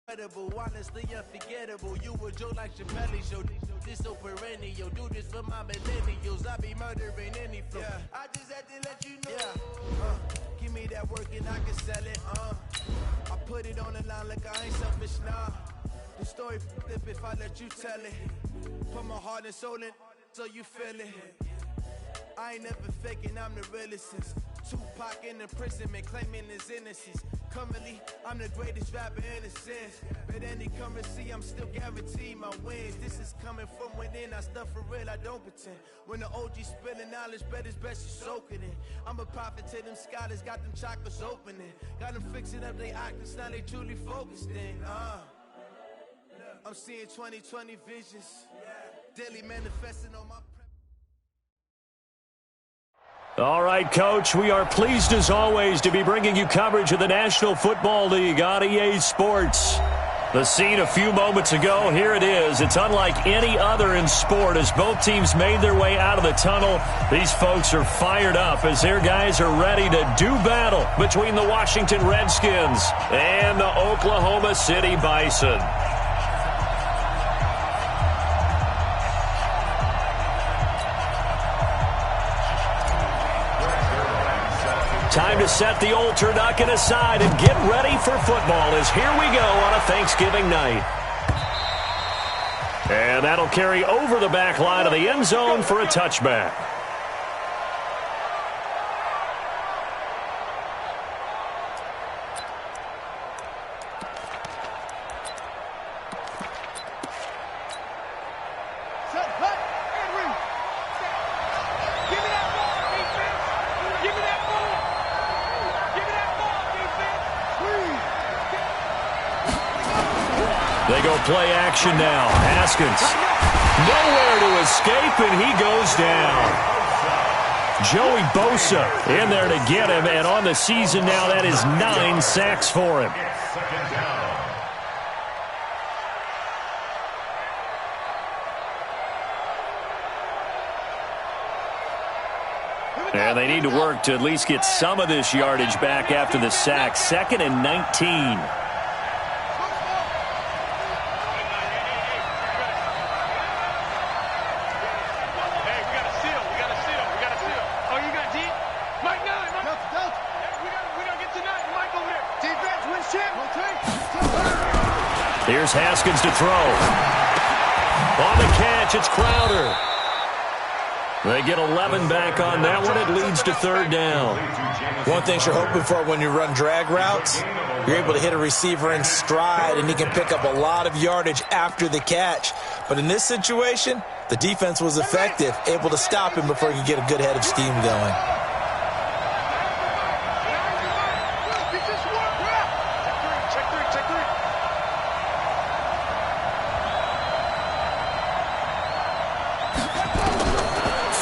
Incredible, honestly unforgettable. You a joke like your belly show. This so perennial. Do this for my millennials. I be murdering any flow. Yeah. I just had to let you know. Yeah. Give me that work and I can sell it. I put it on the line like I ain't selfish, nah. The story flip if I let you tell it. Put my heart and soul in so you feel it. I ain't never faking, I'm the realest since Tupac in imprisonment, claiming his innocence. Currently, I'm the greatest rapper in a sense. But any currency, I'm still guaranteed my wins. This is coming from within, I stuff for real, I don't pretend. When the OG spilling knowledge, bet it's best you soak it in. I'm a prophet to them scholars, got them chakras opening. Got them fixing up their octaves, now they truly focused in. I'm seeing 2020 visions, daily manifesting on my... All right, Coach, we are pleased as always to be bringing you coverage of the National Football League on EA Sports. The scene a few moments ago, here it is. It's unlike any other in sport as both teams made their way out of the tunnel. These folks are fired up as their guys are ready to do battle between the Washington Redskins and the Oklahoma City Bison. Time to set the old turducken aside and get ready for football as here we go on a Thanksgiving night. And that'll carry over the back line of the end zone for a touchback. They go play action now. Haskins. Nowhere to escape, and he goes down. Joey Bosa in there to get him, and on the season now, that is 9 sacks for him. And they need to work to at least get some of this yardage back after the sack. 2nd and 19. Here's Haskins to throw. On the catch, it's Crowder. They get 11 back on that one. It leads to 3rd down. One thing you're hoping for when you run drag routes, you're able to hit a receiver in stride, and he can pick up a lot of yardage after the catch. But in this situation, the defense was effective, able to stop him before he could get a good head of steam going.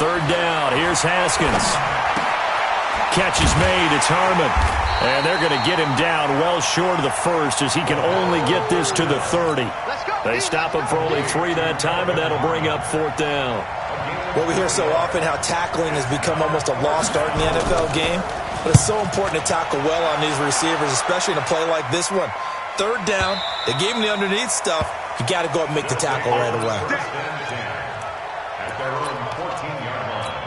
Third down. Here's Haskins. Catch is made. It's Harmon. And they're going to get him down well short of the first as he can only get this to the 30. They stop him for only 3 that time, and that'll bring up 4th down. Well, we hear so often how tackling has become almost a lost art in the NFL game. But it's so important to tackle well on these receivers, especially in a play like this one. 3rd down. They gave him the underneath stuff. You got to go up and make the tackle right away. At their own 14-yard line.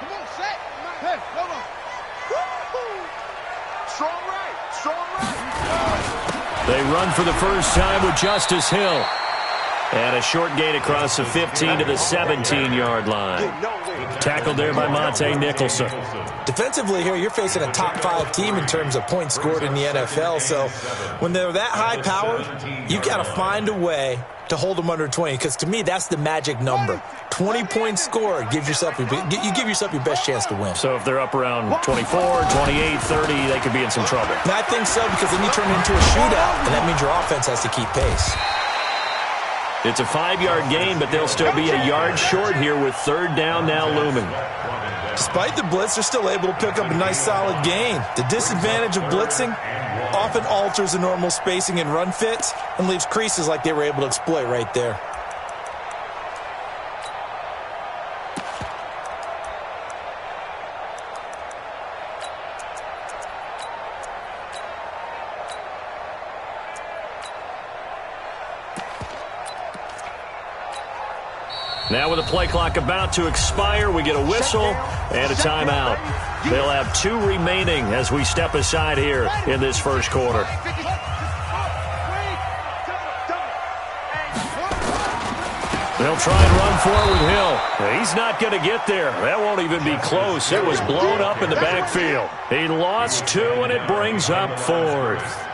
Come on, set. Hey, come on. Strong right. Strong right. They run for the first time with Justice Hill. And a short gain across the 15 to the 17-yard line. Tackled there by Monte Nicholson. Defensively here, you're facing a top 5 team in terms of points scored in the NFL. So when they're that high-powered, you got to find a way to hold them under 20. Because to me, that's the magic number. 20 points scored gives yourself you give yourself your best chance to win. So if they're up around 24, 28, 30, they could be in some trouble. And I think so, because then you turn it into a shootout, and that means your offense has to keep pace. It's a 5-yard gain, but they'll still be a yard short here with 3rd down now looming. Despite the blitz, they're still able to pick up a nice solid gain. The disadvantage of blitzing often alters the normal spacing and run fits and leaves creases like they were able to exploit right there. Now with the play clock about to expire, we get a whistle and a timeout. They'll have 2 remaining as we step aside here in this first quarter. They'll try and run forward Hill. He's not going to get there. That won't even be close. It was blown up in the backfield. He lost 2, and it brings up 4th.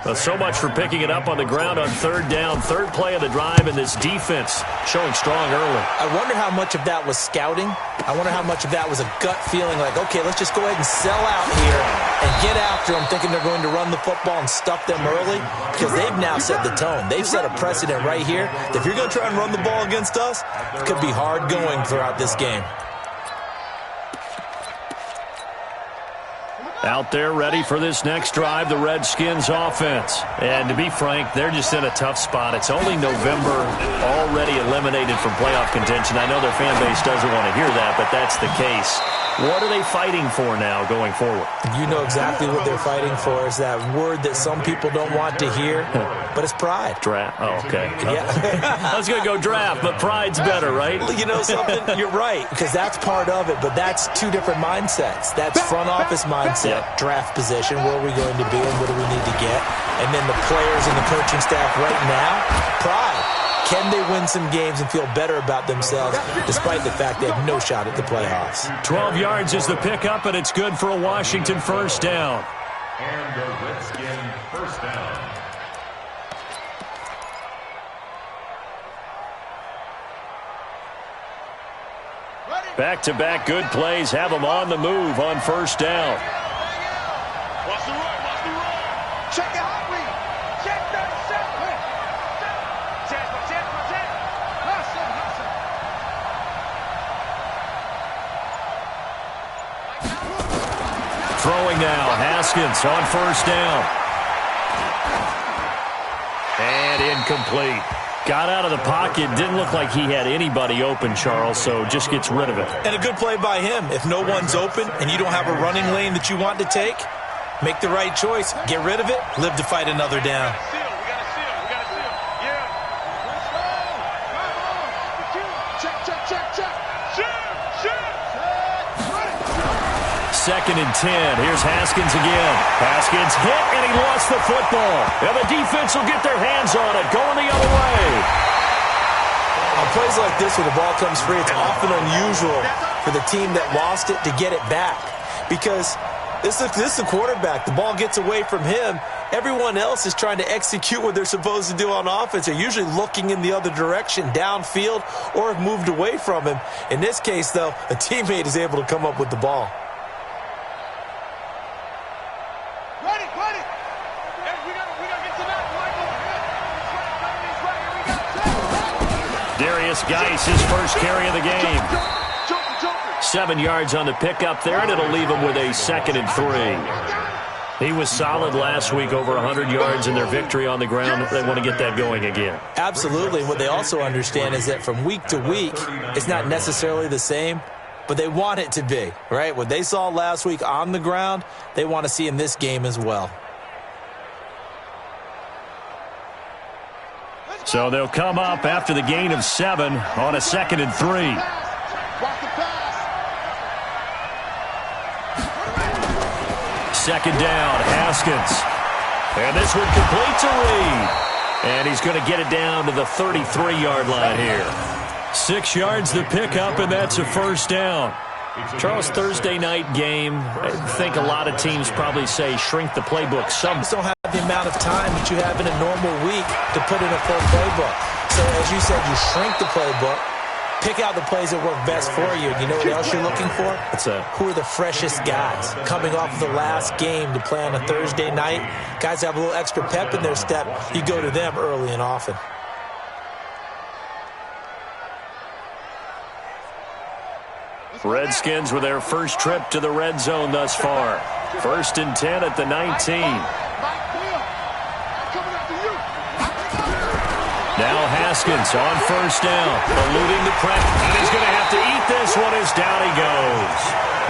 Well, so much for picking it up on the ground on 3rd down. 3rd play of the drive, and this defense showing strong early. I wonder how much of that was scouting. I wonder how much of that was a gut feeling like, okay, let's just go ahead and sell out here and get after them, thinking they're going to run the football and stuff them early, because they've now set the tone. They've set a precedent right here. If you're going to try and run the ball against us, it could be hard going throughout this game. Out there ready for this next drive, the Redskins offense. And to be frank, they're just in a tough spot. It's only November, already eliminated from playoff contention. I know their fan base doesn't want to hear that, but that's the case. What are they fighting for now going forward? You know exactly what they're fighting for. Is that word that some people don't want to hear, but it's pride. Draft. Oh, okay. Yeah. I was going to go draft, but pride's better, right? You know something? You're right, because that's part of it, but that's 2 different mindsets. That's front office mindset, draft position, where are we going to be and what do we need to get? And then the players and the coaching staff right now, pride. Can they win some games and feel better about themselves despite the fact they have no shot at the playoffs? 12 yards is the pickup, and it's good for a Washington 1st down. And the Redskin 1st down. Back-to-back good plays have them on the move on 1st down. Watch the run, watch the run. Check the hot read. Check 37. Throwing now, Haskins on 1st down. And incomplete. Got out of the pocket, didn't look like he had anybody open, Charles, so just gets rid of it. And a good play by him. If no one's open and you don't have a running lane that you want to take, make the right choice. Get rid of it. Live to fight another down. Second and 10. Here's Haskins again. Haskins hit, and he lost the football. And the defense will get their hands on it, going the other way. On plays like this, when the ball comes free, it's often unusual for the team that lost it to get it back. Because this is the quarterback. The ball gets away from him. Everyone else is trying to execute what they're supposed to do on offense. They're usually looking in the other direction, downfield, or have moved away from him. In this case, though, a teammate is able to come up with the ball. Darius Geis, his first carry of the game. 7 yards on the pickup there, and it'll leave him with a 2nd and 3. He was solid last week, over 100 yards in their victory on the ground. They want to get that going again. Absolutely. What they also understand is that from week to week, it's not necessarily the same, but they want it to be, right? What they saw last week on the ground, they want to see in this game as well. So they'll come up after the gain of 7 on a 2nd and 3. Second down, Haskins. And this one completes a read. And he's going to get it down to the 33-yard line here. 6 yards the pickup, and that's a 1st down. Charles, Thursday night game, I think a lot of teams probably say shrink the playbook. Some don't have the amount of time that you have in a normal week to put in a full playbook. So as you said, you shrink the playbook, pick out the plays that work best for you. You know what else you're looking for? What's that? Who are the freshest guys coming off of the last game to play on a Thursday night? Guys have a little extra pep in their step. You go to them early and often. Redskins with their first trip to the red zone thus far. 1st and 10 at the 19. Now Haskins on 1st down, eluding the pressure. And he's going to have to eat this one as down he goes.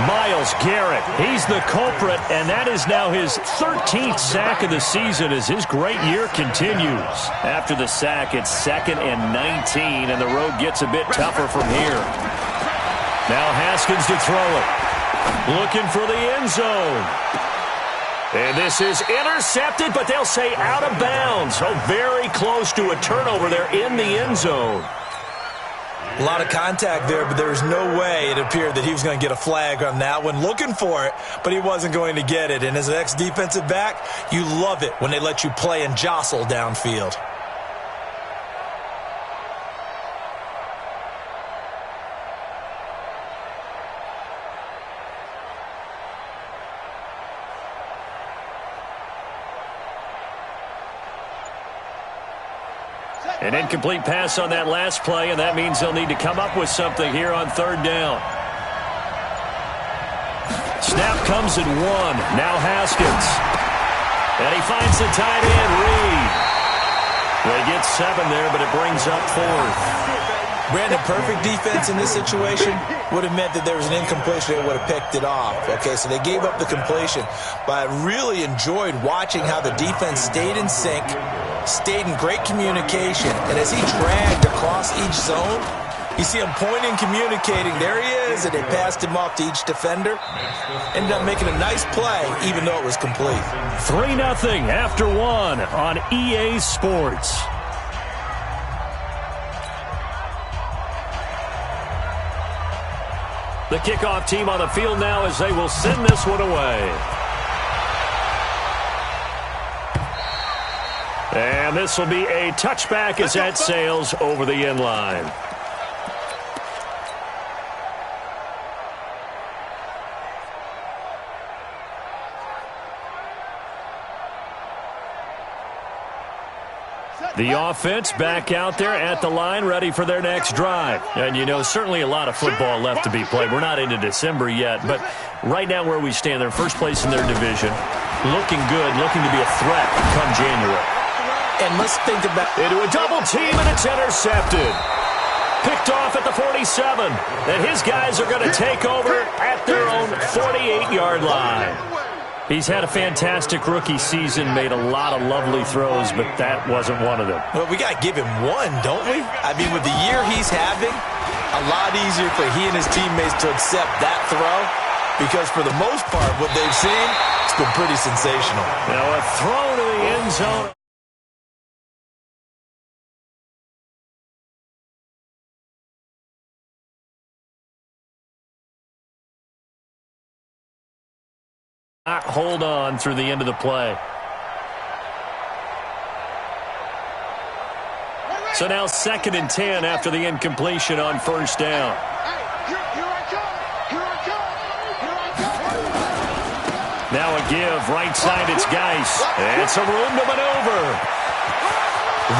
Myles Garrett, he's the culprit, and that is now his 13th sack of the season as his great year continues. After the sack, it's 2nd and 19, and the road gets a bit tougher from here. Now Haskins to throw it. Looking for the end zone. And this is intercepted, but they'll say out of bounds. So very close to a turnover there in the end zone. A lot of contact there, but there was no way it appeared that he was going to get a flag on that one. Looking for it, but he wasn't going to get it. And as an ex-defensive back, you love it when they let you play and jostle downfield. An incomplete pass on that last play, and that means they'll need to come up with something here on 3rd down. Snap comes at 1. Now Haskins. And he finds the tight end, Reed. They get 7 there, but it brings up 4th. Brandon, perfect defense in this situation would have meant that there was an incompletion that would have picked it off. Okay, so they gave up the completion. But I really enjoyed watching how the defense stayed in sync, stayed in great communication, and as he dragged across each zone, you see him pointing, communicating. There he is, and they passed him off to each defender. Ended up making a nice play, even though it was complete. 3-0 after 1 on EA Sports. The kickoff team on the field now as they will send this one away. And this will be a touchback as that sails over the end line. The offense back out there at the line, ready for their next drive. And, you know, certainly a lot of football left to be played. We're not into December yet, but right now where we stand, they're first place in their division. Looking good, looking to be a threat come January. And let's think about into a double team, and it's intercepted. Picked off at the 47. And his guys are going to take over at their own 48-yard line. He's had a fantastic rookie season, made a lot of lovely throws, but that wasn't one of them. Well, we got to give him one, don't we? I mean, with the year he's having, a lot easier for he and his teammates to accept that throw because for the most part, what they've seen, it's been pretty sensational. Now a throw to the end zone. Hold on through the end of the play. So now 2nd and 10 after the incompletion on 1st down. Now a give, right side, it's Geis. It's a room to maneuver.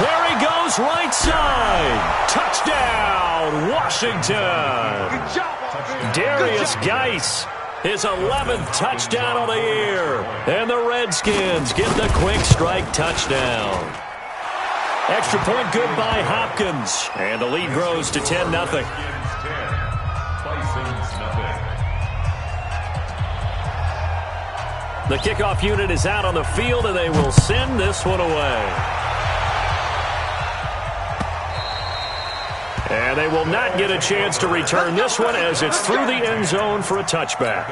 There he goes, right side. Touchdown, Washington. Darius Geis. His 11th touchdown of the year. And the Redskins get the quick strike touchdown. Extra point good by Hopkins. And the lead grows to 10-0. The kickoff unit is out on the field, and they will send this one away. And they will not get a chance to return this one as it's through the end zone for a touchback.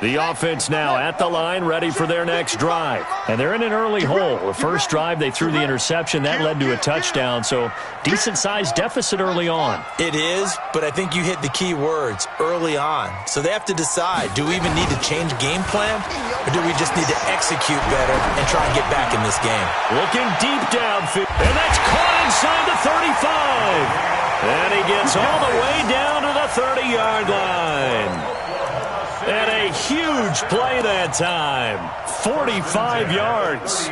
The offense now at the line, ready for their next drive. And they're in an early hole. The first drive, they threw the interception. That led to a touchdown, so decent-sized deficit early on. It is, but I think you hit the key words, early on. So they have to decide, do we even need to change game plan, or do we just need to execute better and try and get back in this game? Looking deep downfield, and that's caught inside the 35. And he gets all the way down to the 30-yard line. And a huge play that time. 45 yards.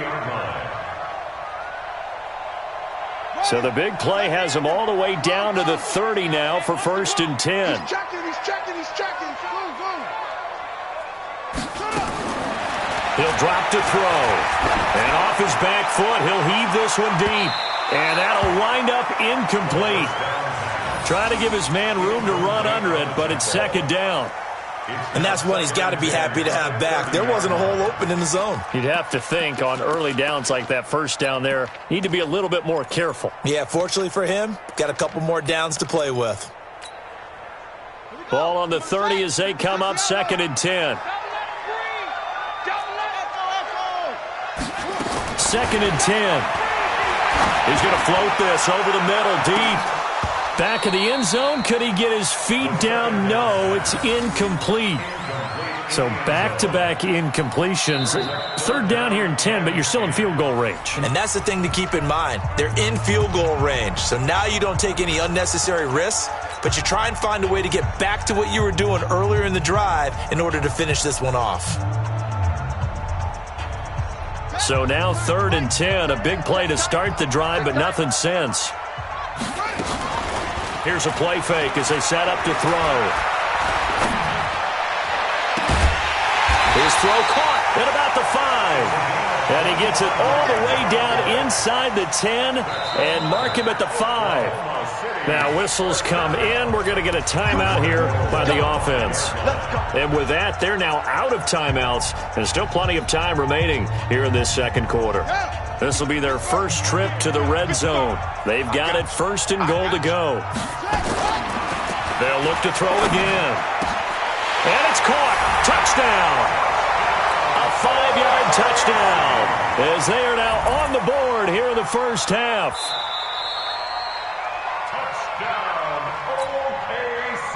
So the big play has him all the way down to the 30 now for 1st and 10. He's checking. He'll drop to throw. And off his back foot, he'll heave this one deep. And that'll wind up incomplete. Trying to give his man room to run under it, but it's 2nd down. And that's one he's got to be happy to have back. There wasn't a hole open in the zone. You'd have to think on early downs like that first down there, need to be a little bit more careful. Yeah, fortunately for him, got a couple more downs to play with. Ball on the 30 as they come up 2nd and 10. 2nd and 10. He's going to float this over the middle deep. Back of the end zone. Could he get his feet down? No, it's incomplete. So back-to-back incompletions. 3rd down here and 10, but you're still in field goal range. And that's the thing to keep in mind. They're in field goal range. So now you don't take any unnecessary risks, but you try and find a way to get back to what you were doing earlier in the drive in order to finish this one off. So now 3rd and 10. A big play to start the drive, but nothing since. Here's a play fake as they set up to throw. His throw caught at about the 5. And he gets it all the way down inside the 10 and mark him at the 5. Now whistles come in. We're going to get a timeout here by the offense. And with that, they're now out of timeouts. There's still plenty of time remaining here in this 2nd quarter. This will be their first trip to the red zone. They've got it 1st and goal to go. They'll look to throw again. And it's caught. Touchdown. A 5-yard touchdown as they are now on the board here in the first half. Touchdown, OKC.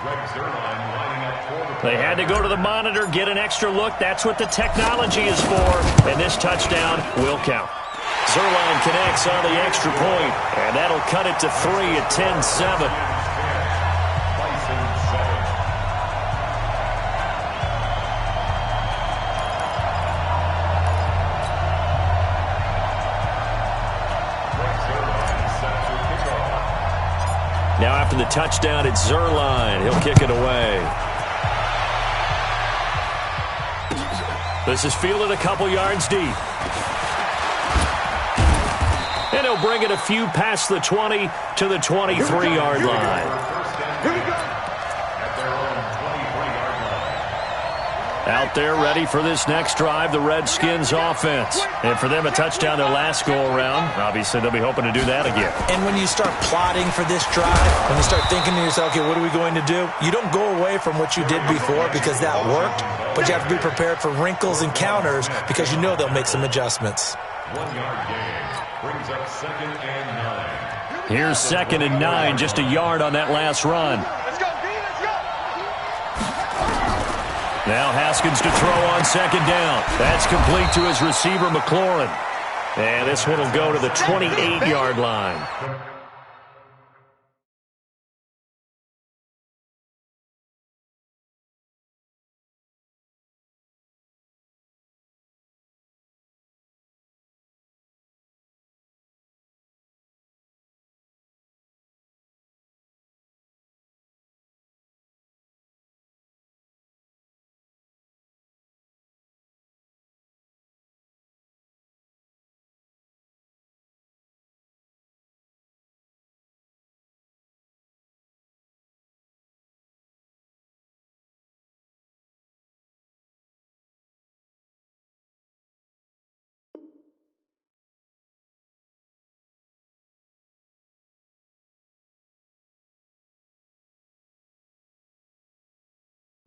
Greg Zuerlein lining up for the play. They had to go to the monitor, get an extra look. That's what the technology is for. And this touchdown will count. Zuerlein connects on the extra point, and that'll cut it to 3 at 10-7. Now after the touchdown, it's Zuerlein. He'll kick it away. This is fielded a couple yards deep. And he'll bring it a few past the 20 to the 23-yard line. Here we go. At their own 23-yard line. Out there ready for this next drive, the Redskins offense. And for them, a touchdown their last go-around. Obviously, they'll be hoping to do that again. And when you start plotting for this drive, when you start thinking to yourself, okay, what are we going to do? You don't go away from what you did before because that worked, but you have to be prepared for wrinkles and counters because you know they'll make some adjustments. 1-yard gain brings up 2nd and 9. Here's 2nd and 9, just a yard on that last run. Let's go, D, let's go. Now Haskins to throw on 2nd down. That's complete to his receiver, McLaurin. And this one will go to the 28-yard line.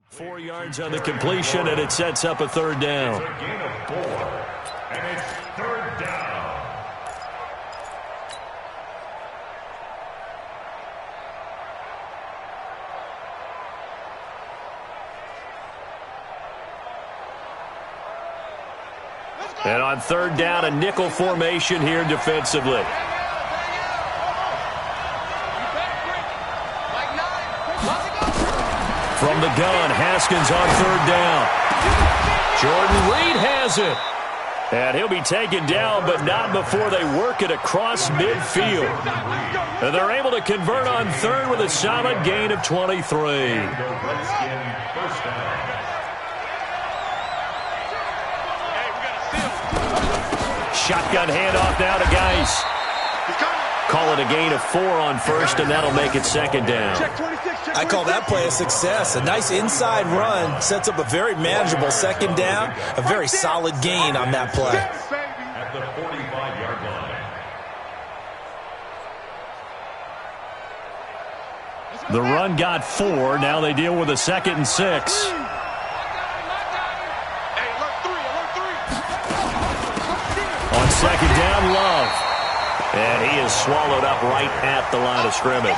4 yards on the completion, and it sets up a third down. It's a gain of 4, and it's third down. And on third down, a nickel formation here defensively. From the gun, Haskins on third down. Jordan Reed has it. And he'll be taken down, but not before they work it across midfield. And they're able to convert on third with a solid gain of 23. Shotgun handoff now to Geis. Call it a gain of 4 on first, and that'll make it second down. I call that play a success. A nice inside run sets up a very manageable second down. A very solid gain on that play. At the 45-yard line. The run got 4. Now they deal with a 2nd and 6. On second down, Love. And he is swallowed up right at the line of scrimmage.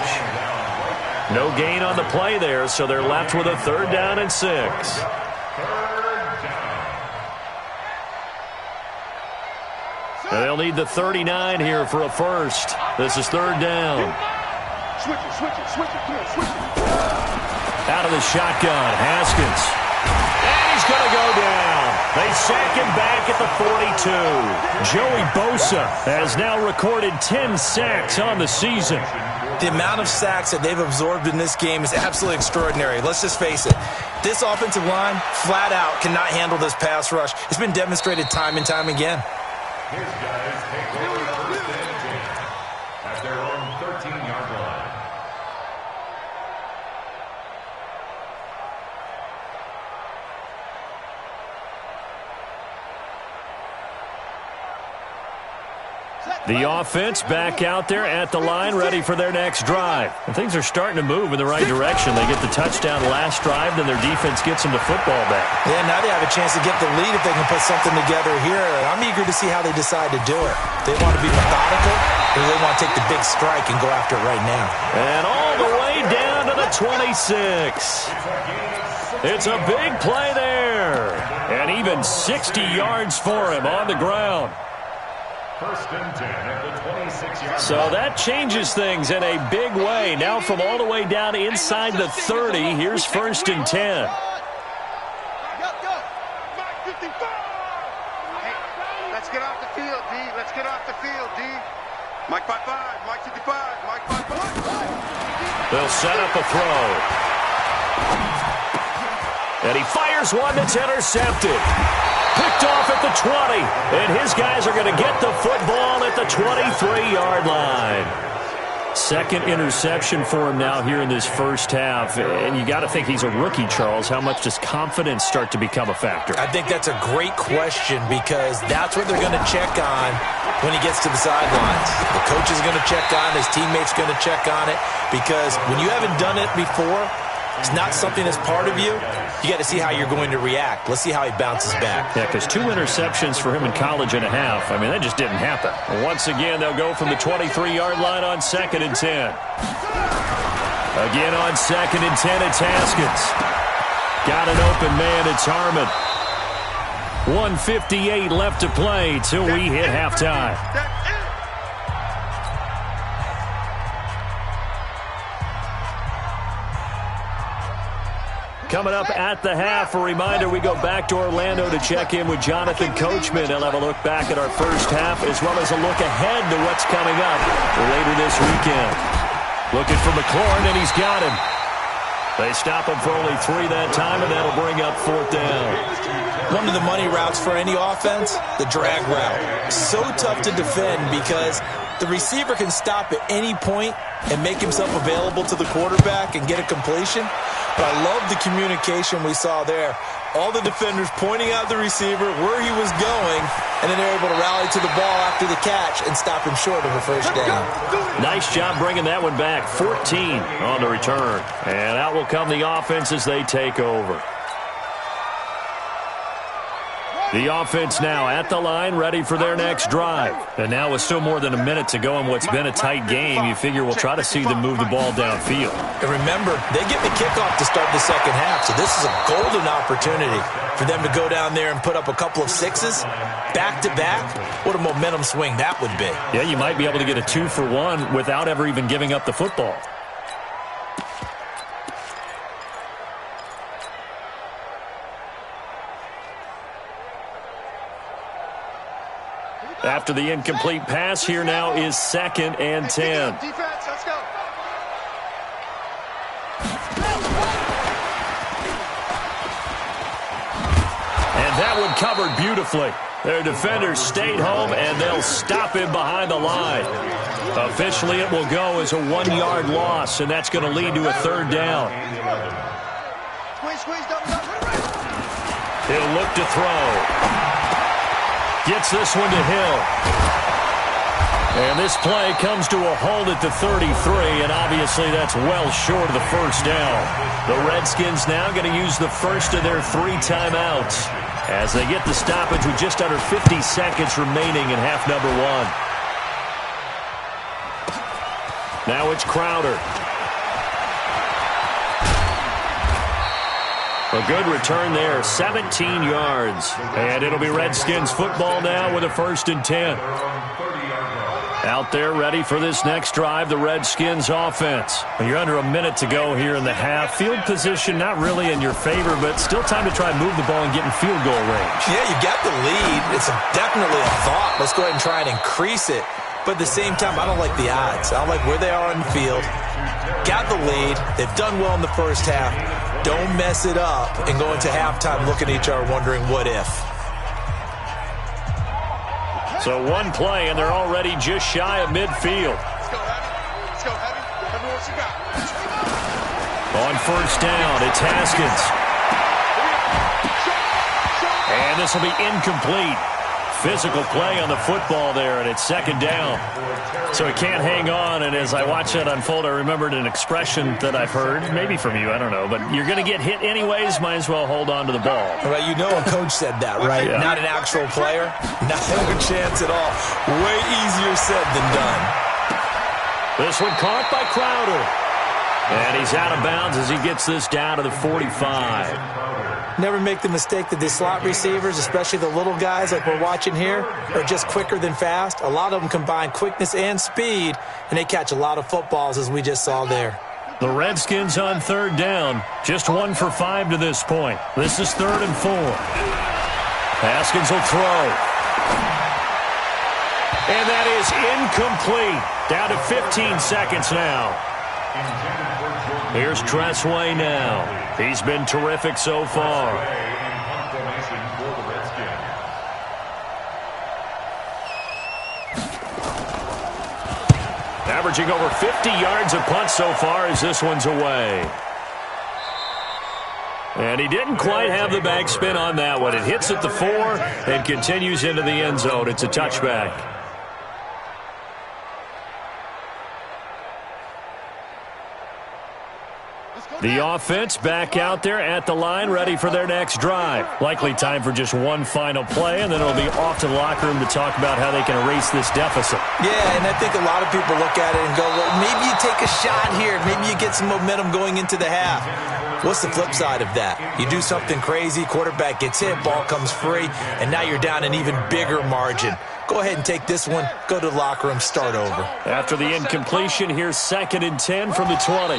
No gain on the play there, so they're left with a third down and 6. And they'll need the 39 here for a first. This is third down. Switch it. Come on, switch it. Out of the shotgun, Haskins. And he's going to go down. They sack him back at the 42. Joey Bosa has now recorded 10 sacks on the season. The amount of sacks that they've absorbed in this game is absolutely extraordinary. Let's just face it. This offensive line, flat out, cannot handle this pass rush. It's been demonstrated time and time again. His guys take over first and 10 at their own 13-yard line. The offense back out there at the line, ready for their next drive. And things are starting to move in the right direction. They get the touchdown last drive, then their defense gets them the football back. Yeah, now they have a chance to get the lead if they can put something together here. I'm eager to see how they decide to do it. They want to be methodical, or they want to take the big strike and go after it right now. And all the way down to the 26. It's a big play there. And even 60 yards for him on the ground. First and 10 at the 26-yard line. So that changes things in a big way. Now from all the way down inside the 30, here's first and 10. Let's get off the field, D. Let's get off the field, D. Mike 5-5, Mike 55, Mike 5-5. They'll set up a throw. And he fires one that's intercepted. Picked off at the 20. And his guys are going to get the football at the 23-yard line. Second interception for him now here in this first half. And you got to think he's a rookie, Charles. How much does confidence start to become a factor? I think that's a great question because that's what they're going to check on when he gets to the sidelines. The coach is going to check on it. His teammates going to check on it because when you haven't done it before, it's not something that's part of you. You got to see how you're going to react. Let's see how he bounces back. Yeah, because 2 interceptions for him in college and a half. I mean, that just didn't happen. Once again, they'll go from the 23-yard line on second and 10. Again on second and 10, it's Haskins. Got an open man, it's Harmon. 1:58 left to play till we hit halftime. Coming up at the half, a reminder, we go back to Orlando to check in with Jonathan Coachman. He'll have a look back at our first half as well as a look ahead to what's coming up later this weekend. Looking for McLaurin, and he's got him. They stop him for only 3 that time, and that'll bring up fourth down. One of the money routes for any offense, the drag route. So tough to defend because the receiver can stop at any point and make himself available to the quarterback and get a completion. But I love the communication we saw there. All the defenders pointing out the receiver, where he was going, and then they're able to rally to the ball after the catch and stop him short of a first down. Nice job bringing that one back. 14 on the return. And out will come the offense as they take over. The offense now at the line, ready for their next drive. And now with still more than a minute to go in what's been a tight game, you figure we'll try to see them move the ball downfield. And remember, they get the kickoff to start the second half, so this is a golden opportunity for them to go down there and put up a couple of sixes back-to-back. What a momentum swing that would be. Yeah, you might be able to get a 2-for-1 without ever even giving up the football. After the incomplete pass, here now is 2nd and 10. Defense, let's go. And that one covered beautifully. Their defenders stayed home, and they'll stop him behind the line. Officially, it will go as a 1-yard loss, and that's going to lead to a 3rd down. Squeeze, double. He'll look to throw. Gets this one to Hill. And this play comes to a halt at the 33, and obviously that's well short of the first down. The Redskins now going to use the first of their 3 timeouts as they get the stoppage with just under 50 seconds remaining in half number 1. Now it's Crowder. A good return there, 17 yards. And it'll be Redskins football now with a 1st and 10. Out there ready for this next drive, the Redskins offense. You're under a minute to go here in the half. Field position not really in your favor, but still time to try and move the ball and get in field goal range. Yeah, you've got the lead. It's definitely a thought. Let's go ahead and try and increase it. But at the same time, I don't like the odds. I don't like where they are on the field. Got the lead. They've done well in the first half. Don't mess it up and go into halftime looking at each other wondering what if. So one play, and they're already just shy of midfield. Let's go, Heavy. Let's go, Heavy. Heavy, what you got? On 1st down, it's Haskins. And this will be incomplete. Physical play on the football there, and it's 2nd down. So he can't hang on, and as I watch that unfold, I remembered an expression that I've heard, maybe from you, I don't know, but you're going to get hit anyways, might as well hold on to the ball. Right, you know a coach said that, right? Yeah. Not an actual player. Not a chance at all. Way easier said than done. This one caught by Crowder. And he's out of bounds as he gets this down to the 45. Never make the mistake that the slot receivers, especially the little guys like we're watching here, are just quicker than fast. A lot of them combine quickness and speed, and they catch a lot of footballs, as we just saw there. The Redskins on 3rd down. Just 1 for 5 to this point. This is 3rd and 4. Haskins will throw. And that is incomplete. Down to 15 seconds now. Here's Tressway now. He's been terrific so far. Averaging over 50 yards a punt so far as this one's away. And he didn't quite have the backspin on that one. It hits at the 4 and continues into the end zone. It's a touchback. The offense back out there at the line, ready for their next drive. Likely time for just one final play, and then it'll be off to the locker room to talk about how they can erase this deficit. Yeah, and I think a lot of people look at it and go, well, maybe you take a shot here. Maybe you get some momentum going into the half. What's the flip side of that? You do something crazy, quarterback gets hit, ball comes free, and now you're down an even bigger margin. Go ahead and take this one, go to the locker room, start over. After the incompletion, here's 2nd and 10 from the 20.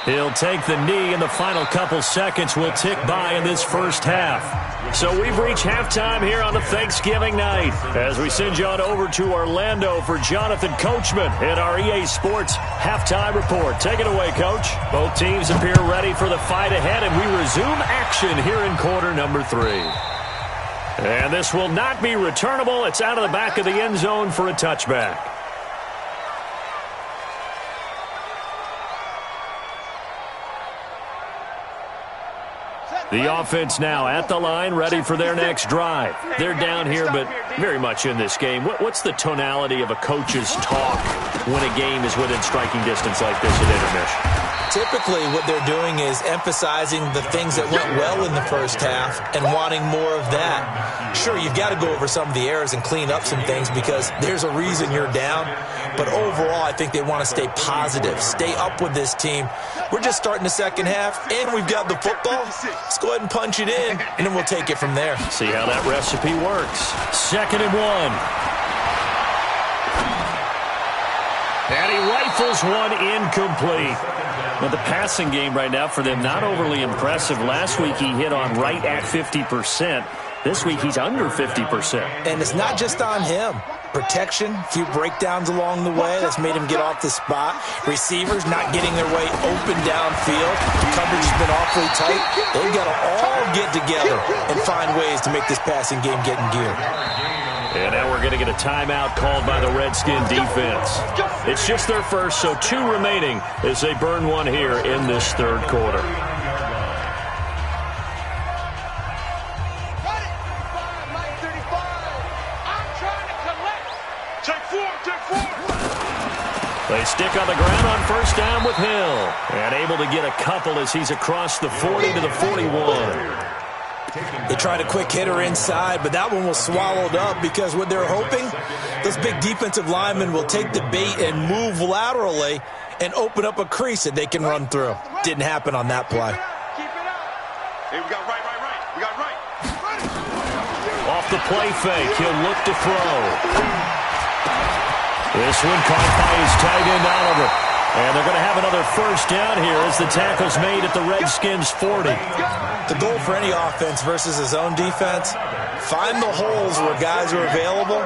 He'll take the knee, and the final couple seconds will tick by in this first half. So we've reached halftime here on the Thanksgiving night as we send you on over to Orlando for Jonathan Coachman in our EA Sports Halftime Report. Take it away, Coach. Both teams appear ready for the fight ahead, and we resume action here in quarter number 3. And this will not be returnable. It's out of the back of the end zone for a touchback. The offense now at the line, ready for their next drive. They're down here, but very much in this game. What's the tonality of a coach's talk when a game is within striking distance like this at intermission? Typically, what they're doing is emphasizing the things that went well in the first half and wanting more of that. Sure, you've got to go over some of the errors and clean up some things because there's a reason you're down. But overall, I think they want to stay positive, stay up with this team. We're just starting the second half, and we've got the football. Let's go ahead and punch it in, and then we'll take it from there. See how that recipe works. 2nd and 1. And he rifles one incomplete. Now, the passing game right now for them, not overly impressive. Last week, he hit on right at 50%. This week, he's under 50%. And it's not just on him. Protection, a few breakdowns along the way. That's made him get off the spot. Receivers not getting their way open downfield. Coverage has been awfully tight. They've got to all get together and find ways to make this passing game get in gear. And now we're going to get a timeout called by the Redskin defense. It's just their first, so 2 remaining as they burn one here in this third quarter. They stick on the ground on first down with Hill. And able to get a couple as he's across the 40 to the 41. They tried a quick hitter inside, but that one was swallowed up because what they're hoping, those big defensive linemen will take the bait and move laterally and open up a crease that they can run through. Didn't happen on that play. Hey, we got right. We got right. Off the play fake, he'll look to throw. This one caught by his tight end, Oliver. And they're going to have another first down here as the tackle's made at the Redskins' 40. The goal for any offense versus his own defense, find the holes where guys are available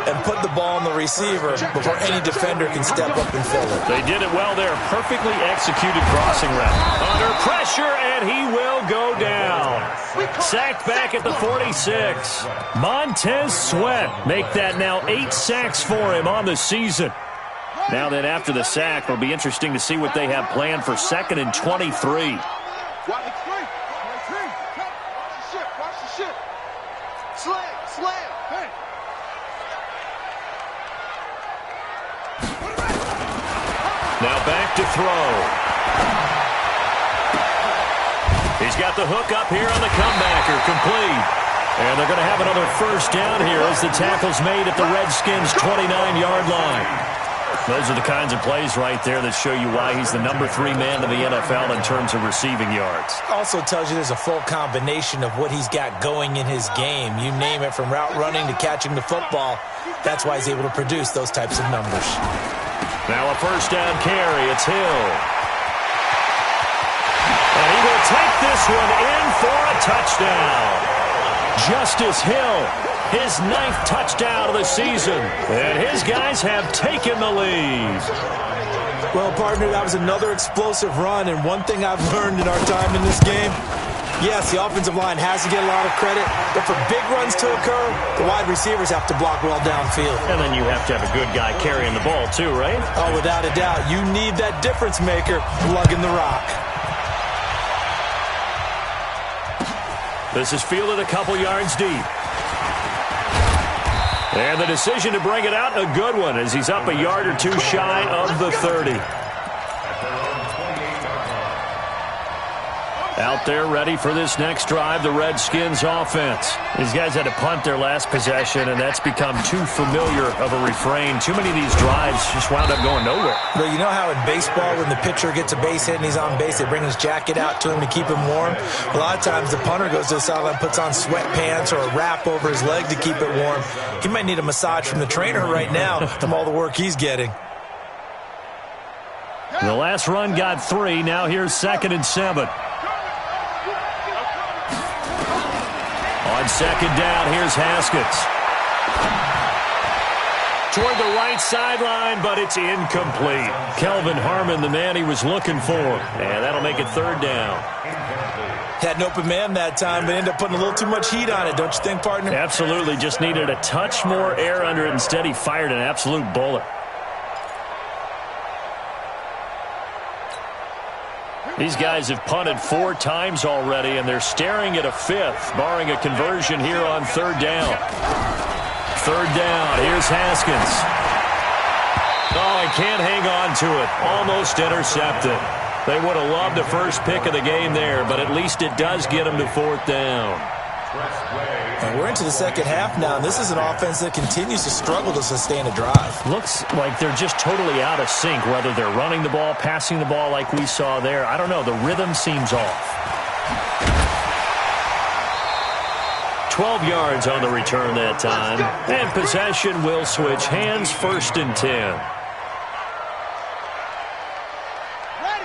and put the ball on the receiver before any defender can step up and fill it. They did it well there. Perfectly executed crossing route. Under pressure, and he will go down. Sacked back at the 46. Montez Sweat make that now 8 sacks for him on the season. Now then, after the sack, it'll be interesting to see what they have planned for 2nd and 23. Now back to throw. He's got the hook up here on the comebacker, complete. And they're going to have another first down here as the tackle's made at the Redskins' 29-yard line. Those are the kinds of plays right there that show you why he's the number 3 man in the NFL in terms of receiving yards. Also tells you there's a full combination of what he's got going in his game. You name it, from route running to catching the football. That's why he's able to produce those types of numbers. Now a first down carry. It's Hill. And he will take this one in for a touchdown. Justice Hill, his 9th touchdown of the season. And his guys have taken the lead. Well, partner, that was another explosive run. And one thing I've learned in our time in this game, yes, the offensive line has to get a lot of credit, but for big runs to occur, the wide receivers have to block well downfield. And then you have to have a good guy carrying the ball too, right? Oh, without a doubt. You need that difference maker lugging the rock. This is fielded a couple yards deep. And the decision to bring it out, a good one, as he's up a yard or 2 shy of the 30. Out there ready for this next drive, the Redskins offense. These guys had to punt their last possession, and that's become too familiar of a refrain. Too many of these drives just wound up going nowhere. Well, you know how in baseball, when the pitcher gets a base hit and he's on base, they bring his jacket out to him to keep him warm? A lot of times the punter goes to the sideline, puts on sweatpants or a wrap over his leg to keep it warm. He might need a massage from the trainer right now from all the work he's getting. The last run got 3. Now here's 2nd and 7. On 2nd down, here's Haskins. Toward the right sideline, but it's incomplete. Kelvin Harmon, the man he was looking for. And that'll make it 3rd down. Had an open man that time, but ended up putting a little too much heat on it, don't you think, partner? Absolutely. Just needed a touch more air under it. Instead, he fired an absolute bullet. These guys have punted 4 times already, and they're staring at a 5th, barring a conversion here on 3rd down. 3rd down. Here's Haskins. Oh, he can't hang on to it. Almost intercepted. They would have loved the first pick of the game there, but at least it does get them to 4th down. And we're into the second half now, and this is an offense that continues to struggle to sustain a drive. Looks like they're just totally out of sync, whether they're running the ball, passing the ball like we saw there. I don't know. The rhythm seems off. 12 yards on the return that time. And possession will switch hands, 1st and 10.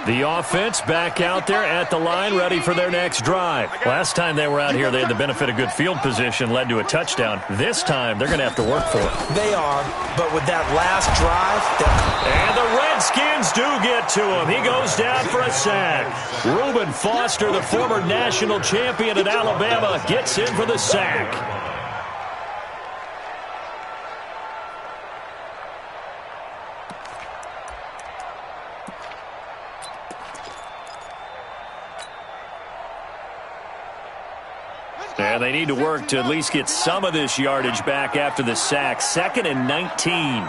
The offense back out there at the line, ready for their next drive. Last time they were out here, they had the benefit of good field position, led to a touchdown. This time, they're going to have to work for it. They are, but with that last drive... And the Redskins do get to him. He goes down for a sack. Reuben Foster, the former national champion at Alabama, gets in for the sack. And they need to work to at least get some of this yardage back after the sack. 2nd and 19.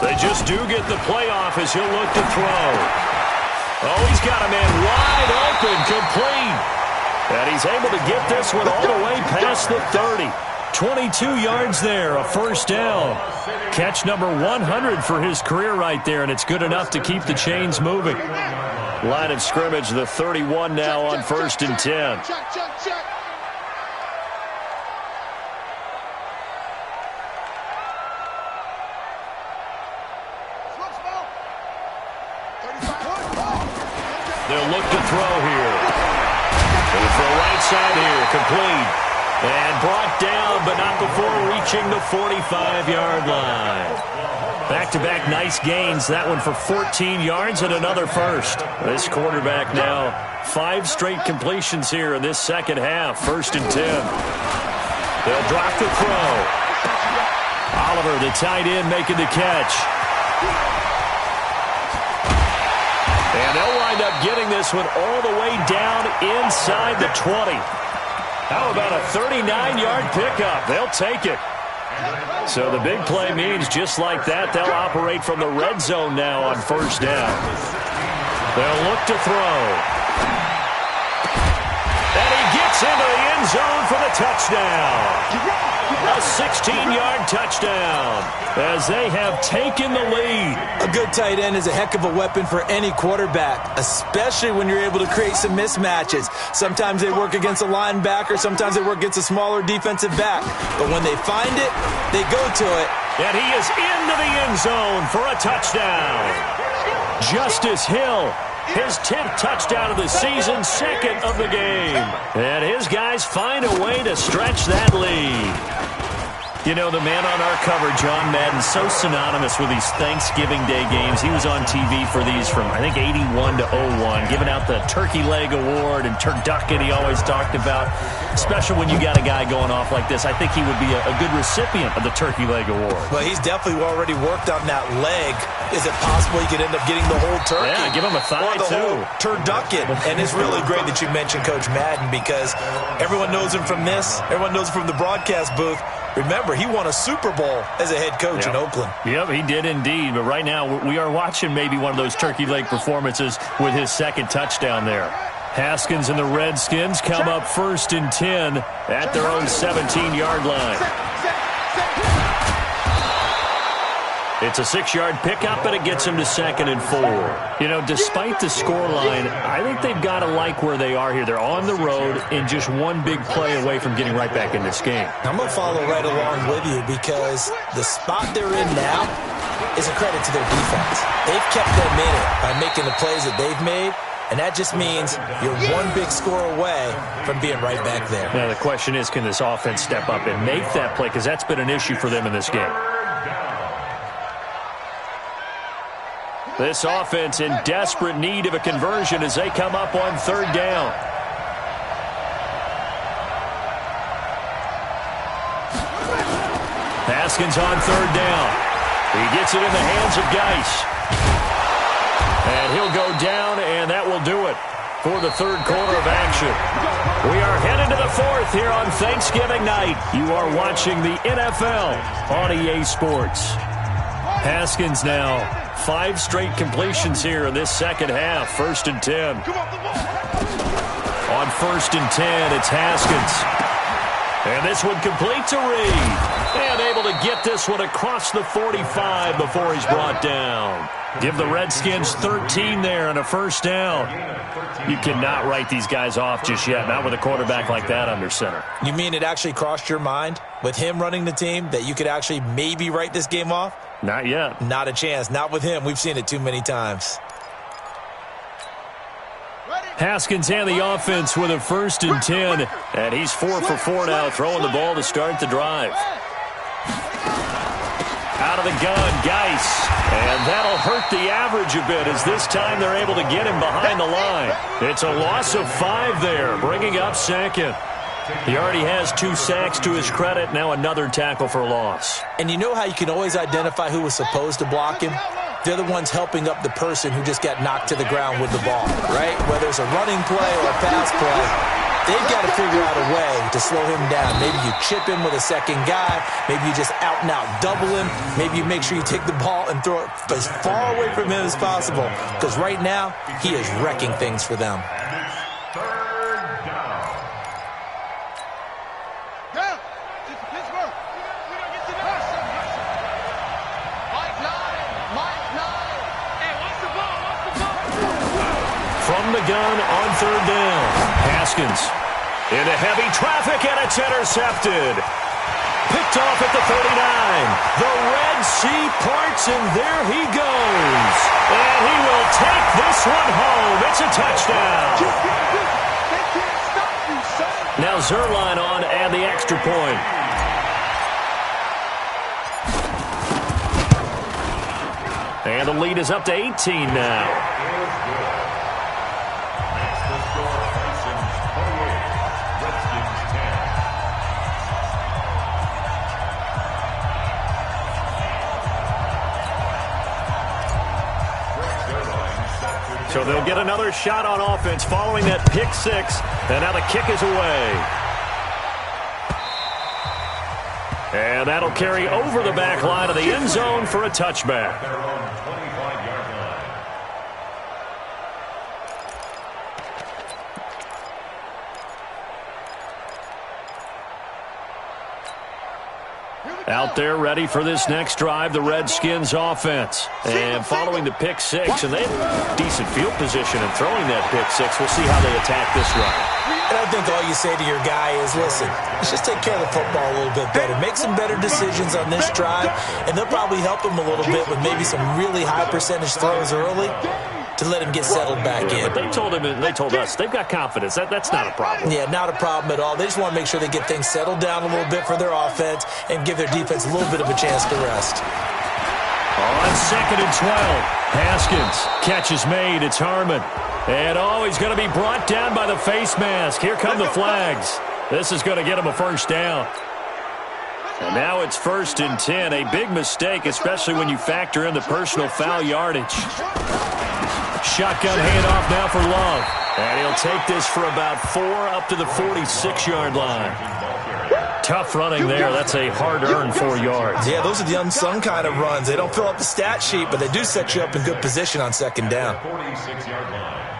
They just do get the playoff as he'll look to throw. Oh, he's got a man wide open, complete. And he's able to get this one all the way past the 30. 22 yards there, a 1st down. Catch number 100 for his career right there, and it's good enough to keep the chains moving. Line of scrimmage, the 31 now on 1st and 10. They'll look to throw here. For right side here, complete. And brought down, but not before reaching the 45-yard line. Back-to-back nice gains. That one for 14 yards and another 1st. This quarterback now, 5 straight completions here in this second half. 1st and 10. They'll drop the throw. Oliver, the tight end, making the catch. And they'll wind up getting this one all the way down inside the 20. How about a 39-yard pickup? They'll take it. So the big play means just like that, they'll operate from the red zone now on 1st down. They'll look to throw. And he gets into the end zone for the touchdown. A 16-yard touchdown as they have taken the lead. A good tight end is a heck of a weapon for any quarterback, especially when you're able to create some mismatches. Sometimes they work against a linebacker, sometimes they work against a smaller defensive back. But when they find it, they go to it. And he is into the end zone for a touchdown. Justice Hill, his 10th touchdown of the season, 2nd of the game. And his guys find a way to stretch that lead. You know, the man on our cover, John Madden, so synonymous with these Thanksgiving Day games. He was on TV for these from, I think, 81 to 01, giving out the Turkey Leg Award and turducken he always talked about. Especially when you got a guy going off like this. I think he would be a good recipient of the Turkey Leg Award. Well, he's definitely already worked on that leg. Is it possible he could end up getting the whole turkey? Yeah, give him a thigh, or the whole turducken. And it's really great that you mentioned Coach Madden because everyone knows him from this. Everyone knows him from the broadcast booth. Remember, he won a Super Bowl as a head coach in Oakland. Yep, he did indeed. But right now, we are watching maybe one of those turkey leg performances with his 2nd touchdown there. Haskins and the Redskins come up 1st and 10 at their own 17-yard line. It's a 6-yard pickup, and it gets them to 2nd and 4. You know, despite the scoreline, I think they've got to like where they are here. They're on the road and just one big play away from getting right back in this game. I'm going to follow right along with you because the spot they're in now is a credit to their defense. They've kept them in it by making the plays that they've made, and that just means you're one big score away from being right back there. Now, the question is, can this offense step up and make that play? Because that's been an issue for them in this game. This offense in desperate need of a conversion as they come up on third down. Haskins on third down. He gets it in the hands of Geis. And he'll go down, and that will do it for the third quarter of action. We are headed to the fourth here on Thanksgiving night. You are watching the NFL on EA Sports. Haskins now 5 straight completions here in this second half. 1st and 10. On 1st and 10, it's Haskins. And this one complete to Reed. And able to get this one across the 45 before he's brought down. Give the Redskins 13 there and a first down. You cannot write these guys off just yet, not with a quarterback like that under center. You mean it actually crossed your mind with him running the team that you could actually maybe write this game off? Not yet. Not a chance. Not with him. We've seen it too many times. Haskins and the offense with a 1st and 10. And he's 4 for 4 now, throwing the ball to start the drive. Out of the gun, Geis. And that'll hurt the average a bit as this time they're able to get him behind the line. It's a loss of 5 there, bringing up second. He already has 2 sacks to his credit, now another tackle for loss. And you know how you can always identify who was supposed to block him? They're the ones helping up the person who just got knocked to the ground with the ball, right? Whether it's a running play or a pass play, they've got to figure out a way to slow him down. Maybe you chip him with a second guy. Maybe you just out-and-out double him. Maybe you make sure you take the ball and throw it as far away from him as possible. Because right now, he is wrecking things for them. From the gun on third down. Haskins into heavy traffic, and it's intercepted. Picked off at the 39. The Red Sea parts, and there he goes. And he will take this one home. It's a touchdown. Now Zuerlein on and the extra point. And the lead is up to 18 now. So they'll get another shot on offense following that pick 6, and now the kick is away. And that'll carry over the back line of the end zone for a touchback. Out there ready for this next drive, the Redskins offense. And following the pick 6, and they have decent field position in throwing that pick 6. We'll see how they attack this run. And I think all you say to your guy is, listen, let's just take care of the football a little bit better. Make some better decisions on this drive, and they'll probably help him a little bit with maybe some really high percentage throws early to let him get settled back in. But they told us they've got confidence. That's not a problem. Yeah, not a problem at all. They just want to make sure they get things settled down a little bit for their offense and give their defense a little bit of a chance to rest. On 2nd and 12, Haskins. Catch is made. It's Harmon. And he's going to be brought down by the face mask. Here come the flags. This is going to get him a first down. And now it's 1st and 10. A big mistake, especially when you factor in the personal foul yardage. Shotgun handoff now for Love. And he'll take this for about 4 up to the 46-yard line. Tough running there. That's a hard-earned 4 yards. Yeah, those are the unsung kind of runs. They don't fill up the stat sheet, but they do set you up in good position on 2nd down. 46-yard line.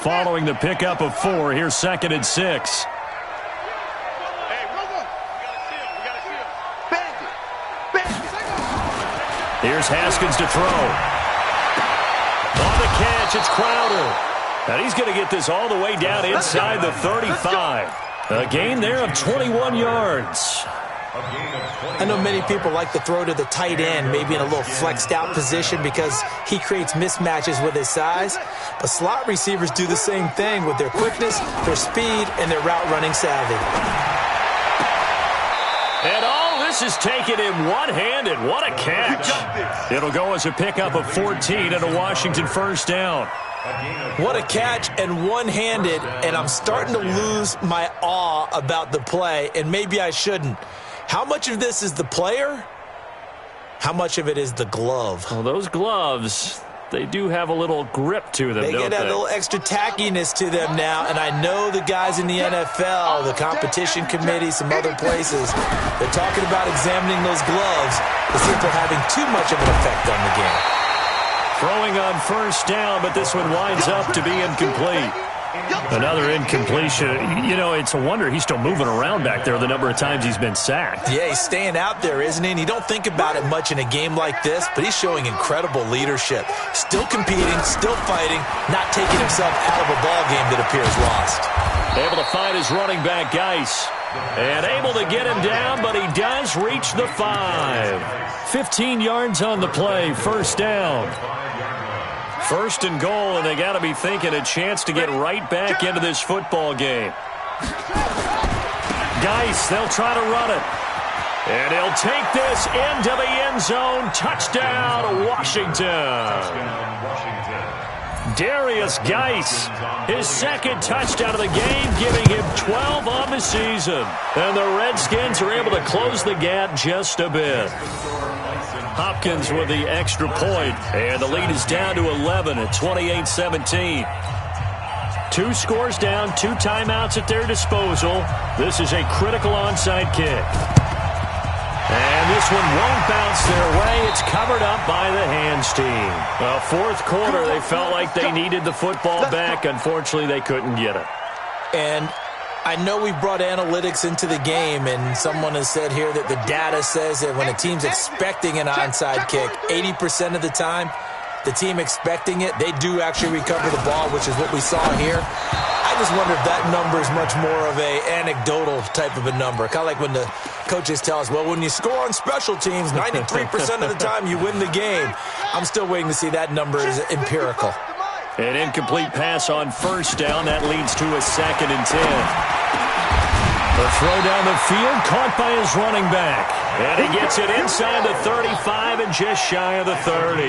Following the pickup of 4, here's 2nd and 6. Here's Haskins to throw. On the catch, it's Crowder. And he's going to get this all the way down inside the 35. A gain there of 21 yards. I know many people like to throw to the tight end, maybe in a little flexed out position because he creates mismatches with his size. But slot receivers do the same thing with their quickness, their speed, and their route running savvy. And all this is taken in one-handed. What a catch. It'll go as a pickup of 14 and a Washington first down. What a catch and one-handed, and I'm starting to lose my awe about the play, and maybe I shouldn't. How much of this is the player? How much of it is the glove? Well, those gloves, they do have a little grip to them, They don't get a they? little extra tackiness to them now, and I know the guys in the NFL, the competition committee, some other places, they're talking about examining those gloves to see if they're having too much of an effect on the game. Throwing on first down, but this one winds up to be incomplete. Another incompletion. You know, it's a wonder he's still moving around back there the number of times he's been sacked. Yeah, he's staying out there, isn't he? And you don't think about it much in a game like this, but he's showing incredible leadership. Still competing, still fighting, not taking himself out of a ball game that appears lost. Able to find his running back, Geis. And able to get him down, but he does reach the 5. 15 yards on the play, first down. First and goal, and they got to be thinking a chance to get right back into this football game. Geis, they'll try to run it. And he'll take this into the end zone. Touchdown, Washington. Darius Geis, his second touchdown of the game, giving him 12 on the season. And the Redskins are able to close the gap just a bit. Hopkins with the extra point, and the lead is down to 11 at 28-17. 2 scores down, 2 timeouts at their disposal. This is a critical onside kick. And this one won't bounce their way. It's covered up by the hands team. Well, fourth quarter, they felt like they needed the football back. Unfortunately, they couldn't get it. And I know we brought analytics into the game, and someone has said here that the data says that when a team's expecting an onside kick, 80% of the time, the team expecting it, they do actually recover the ball, which is what we saw here. I just wonder if that number is much more of a anecdotal type of a number. Kind of like when the coaches tell us, well, when you score on special teams, 93% of the time you win the game. I'm still waiting to see that number is empirical. An incomplete pass on first down. That leads to a 2nd and 10. The throw down the field, caught by his running back. And he gets it inside the 35 and just shy of the 30.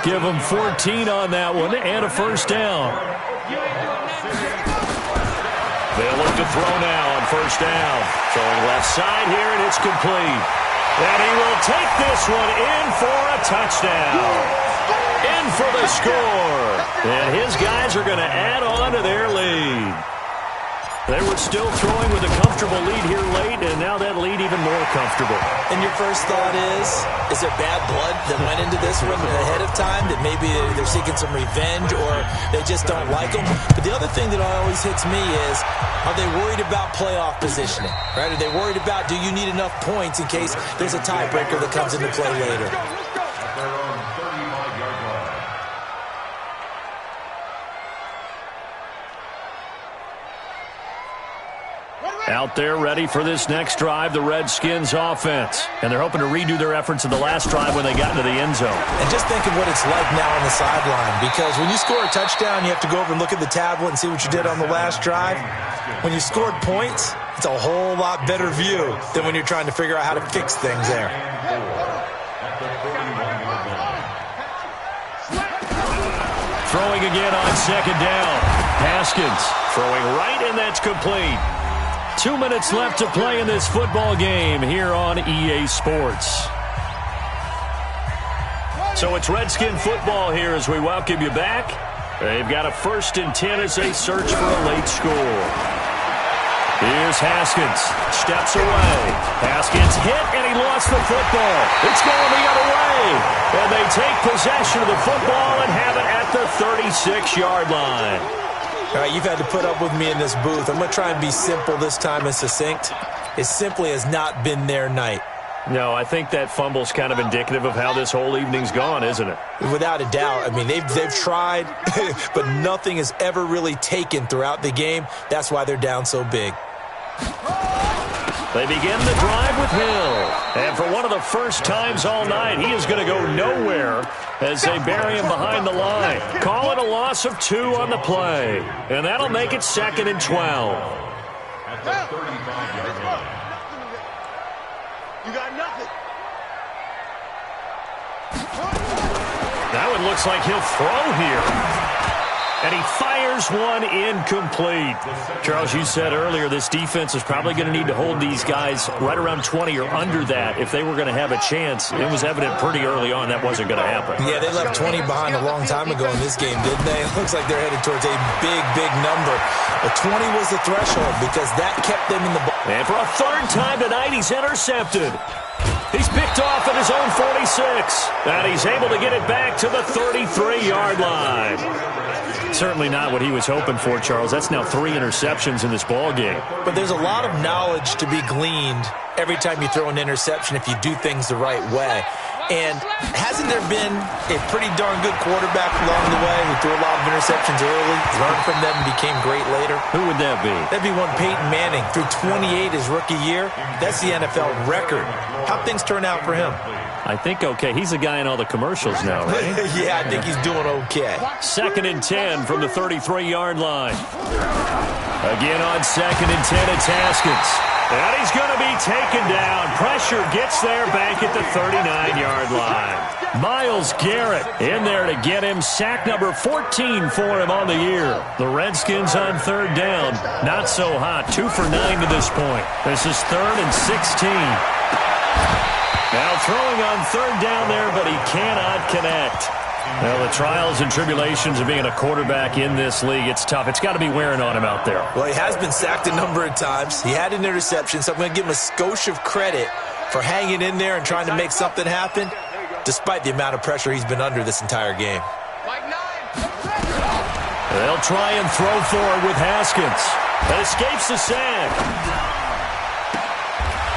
Give him 14 on that one and a first down. They'll look to throw now on first down. Throwing left side here, and it's complete. And he will take this one in for a touchdown. In for the score. And his guys are going to add on to their lead. They were still throwing with a comfortable lead here late, and now that lead even more comfortable. And your first thought is there bad blood that went into this one ahead of time, that maybe they're seeking some revenge or they just don't like them? But the other thing that always hits me is, are they worried about playoff positioning? Right? Are they worried about, do you need enough points in case there's a tiebreaker that comes into play later? Out there ready for this next drive, the Redskins offense. And they're hoping to redo their efforts in the last drive when they got into the end zone. And just think of what it's like now on the sideline, because when you score a touchdown, you have to go over and look at the tablet and see what you did on the last drive. When you scored points, it's a whole lot better view than when you're trying to figure out how to fix things there. Throwing again on second down. Haskins throwing right, and that's complete. 2 minutes left to play in this football game here on EA Sports. So it's Redskin football here as we welcome you back. They've got a 1st and 10 as they search for a late score. Here's Haskins. Steps away. Haskins hit, and he lost the football. It's going the other way. And they take possession of the football and have it at the 36-yard line. All right, you've had to put up with me in this booth. I'm going to try and be simple this time and succinct. It simply has not been their night. No, I think that fumble's kind of indicative of how this whole evening's gone, isn't it? Without a doubt. I mean, they've tried, but nothing has ever really taken throughout the game. That's why they're down so big. They begin the drive with Hill. And for one of the first times all night, he is going to go nowhere as they bury him behind the line. Call it a loss of 2 on the play. And that'll make it 2nd and 12. At the 35-yard line. You got nothing. That one looks like he'll throw here. And he fires one incomplete. Charles, you said earlier this defense is probably going to need to hold these guys right around 20 or under that if they were going to have a chance. It was evident pretty early on that wasn't going to happen. Yeah, they left 20 behind a long time ago in this game, didn't they? It looks like they're headed towards a big, big number. But 20 was the threshold because that kept them in the ball. And for a third time tonight, he's intercepted. He's picked off at his own 46. And he's able to get it back to the 33-yard line. Certainly not what he was hoping for, Charles. That's now 3 interceptions in this ball game. But there's a lot of knowledge to be gleaned every time you throw an interception if you do things the right way. And hasn't there been a pretty darn good quarterback along the way who threw a lot of interceptions early, learned from them, and became great later? Who would that be? That'd be one Peyton Manning. Threw 28 his rookie year. That's the NFL record. How'd things turn out for him? I think okay. He's a guy in all the commercials now, right? Yeah, I think he's doing okay. 2nd and 10 from the 33-yard line. Again on 2nd and 10, it's Haskins. And he's going to be taken down. Pressure gets there back at the 39-yard line. Myles Garrett in there to get him. Sack number 14 for him on the year. The Redskins on 3rd down. Not so hot. 2 for 9 to this point. This is 3rd and 16. Now throwing on 3rd down there, but he cannot connect. Well, the trials and tribulations of being a quarterback in this league, it's tough. It's got to be wearing on him out there. Well, he has been sacked a number of times. He had an interception, so I'm going to give him a skosh of credit for hanging in there and trying to make something happen, despite the amount of pressure he's been under this entire game. They'll try and throw forward with Haskins. That escapes the sack.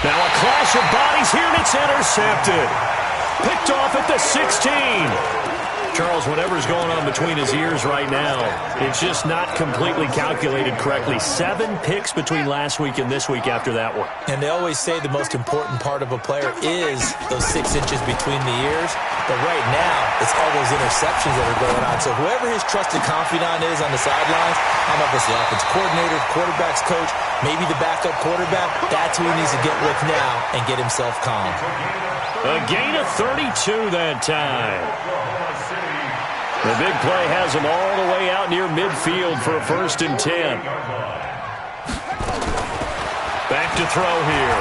Now a clash of bodies here, and it's intercepted. Picked off at the 16. Charles, whatever's going on between his ears right now, it's just not completely calculated correctly. 7 picks between last week and this week after that one. And they always say the most important part of a player is those 6 inches between the ears. But right now, it's all those interceptions that are going on. So whoever his trusted confidant is on the sidelines, I don't know if it's the offensive coordinator, quarterback's coach, maybe the backup quarterback, that's who he needs to get with now and get himself calm. A gain of 32 that time. The big play has him all the way out near midfield for a 1st and 10. Back to throw here.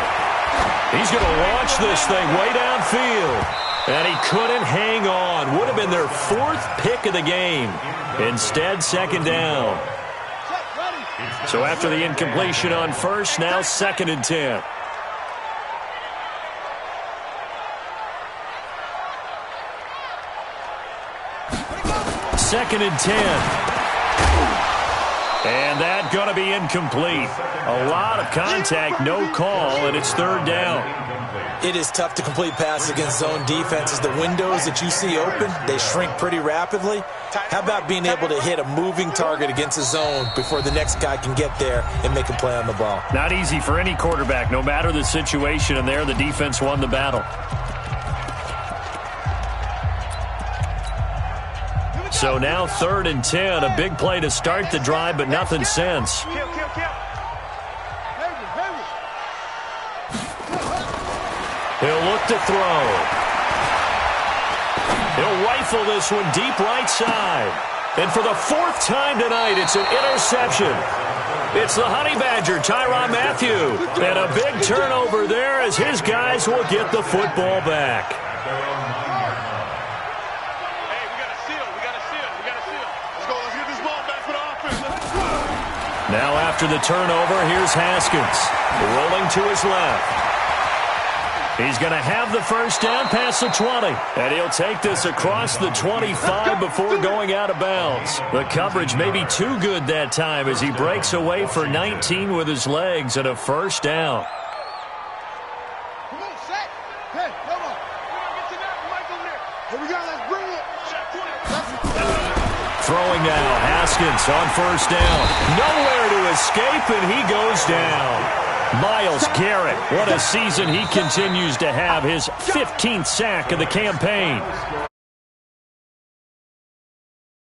He's going to launch this thing way downfield. And he couldn't hang on. Would have been their 4th pick of the game. Instead, 2nd down. So after the incompletion on 1st, now 2nd and 10. 2nd and 10. And that going to be incomplete. A lot of contact, no call, and it's 3rd down. It is tough to complete passes against zone defenses. The windows that you see open, they shrink pretty rapidly. How about being able to hit a moving target against a zone before the next guy can get there and make a play on the ball? Not easy for any quarterback, no matter the situation, and there the defense won the battle. So now 3rd and 10, a big play to start the drive, but nothing since. He'll look to throw. He'll rifle this one deep right side. And for the 4th time tonight, it's an interception. It's the Honey Badger, Tyrann Mathieu. And a big turnover there as his guys will get the football back. Now after the turnover, here's Haskins. Rolling to his left. He's going to have the 1st down past the 20. And he'll take this across the 25 before going out of bounds. The coverage may be too good that time as he breaks away for 19 with his legs and a 1st down. Come on, set. Hey, come on. Get to that mic over there. Here we go, let's bring it. Throwing now, Haskins on 1st down. Nowhere to escape, and he goes down. Myles Garrett, what a season he continues to have. His 15th sack of the campaign.